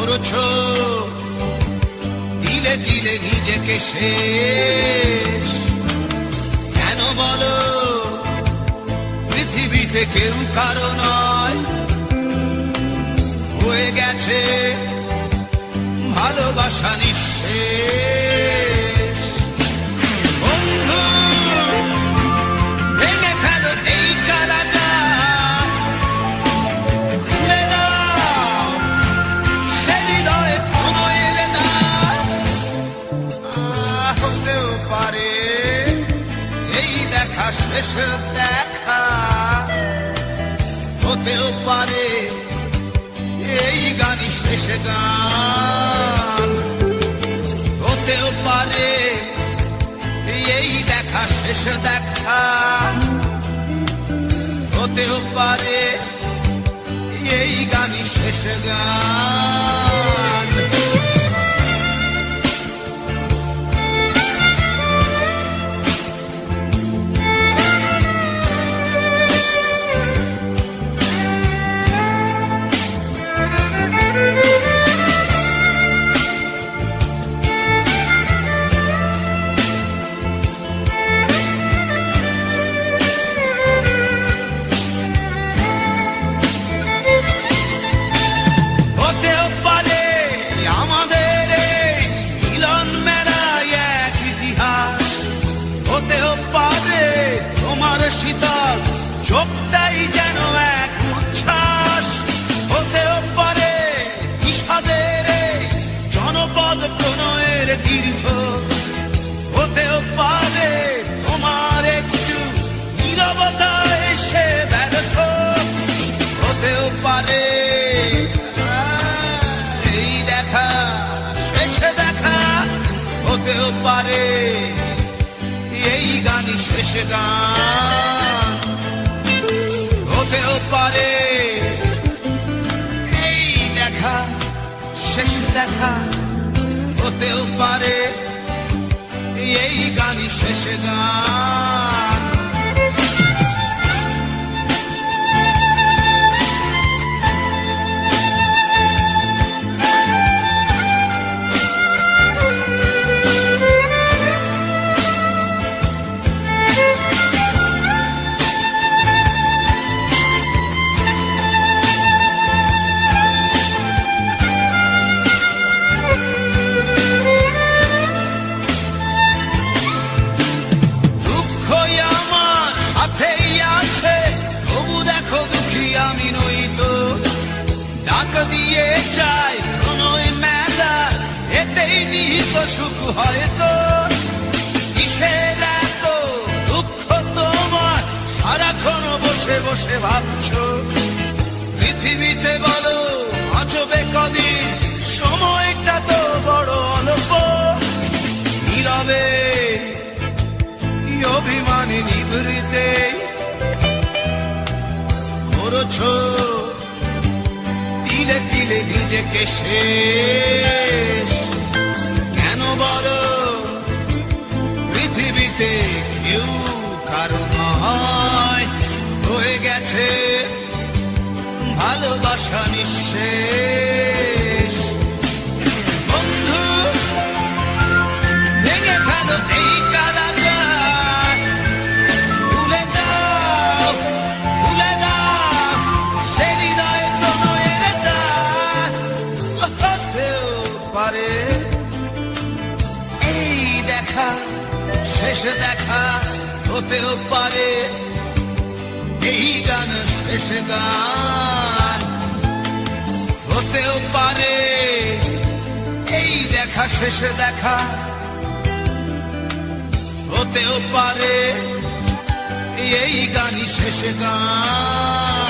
করছো দিলে দিলে নিজেকে শেষ। কেন বলো পৃথিবীতে কেউ কারো নয়, হয়ে গেছে ভালোবাসা নিঃশেষ। বন্ধু ভেঙে ফেলো এই কারাগার, খুলে দাও সে হৃদয়ে প্রণয়ের দ্বার। হতেও পারে এই দেখা শেষ দেখা, হতেও পারে এই গানই শেষ গান, হতেও পারে এই দেখা শেষ দেখা, হতেও পারে এই গানই শেষ গান। শীতল চোখটাই যেন এক উচ্ছ্বাস, হতেও পারে বিষাদের জনপদ প্রণয়ের তীর্থ, হতেও পারে তোমার একটু নীরবতায় সে ব্যর্থ, হতেও পারে এই দেখা শেষ দেখা, হতেও পারে এই গানই শেষ গান, হতেও পারে এই দেখা শেষ দেখা, হতেও পারে এই গানই শেষ গান। আমি নই তো ডাক দিয়ে চাই প্রণয় মেলা, এতেই নিহিত সুখ হয়তো। কিসের এত দুঃখ তোমার সারাক্ষণ বসে বসে ভাবছো, পৃথিবীতে বলো বাঁচবে কদিন, সময়টা তো বড় অল্প। নীরবে অভিমানী নিভৃতে করছো দিলে দিলে নিজেকে শেষ। কেন বলো পৃথিবীতে কেউ কারো নয়, হয়ে গেছে ভালোবাসা নিঃশেষ। বন্ধু ভেঙে ফেলো এই কারাগার, খুলে দাও খুলে দাও সে হৃদয়ে প্রণয়ের দ্বার। হতেও পারে এই দেখা শেষ দেখা, হতেও পারে এই গান শেষ গান, হতেও পারে এই দেখা শেষ দেখা, হতেও পারে এই গানই শেষ গান।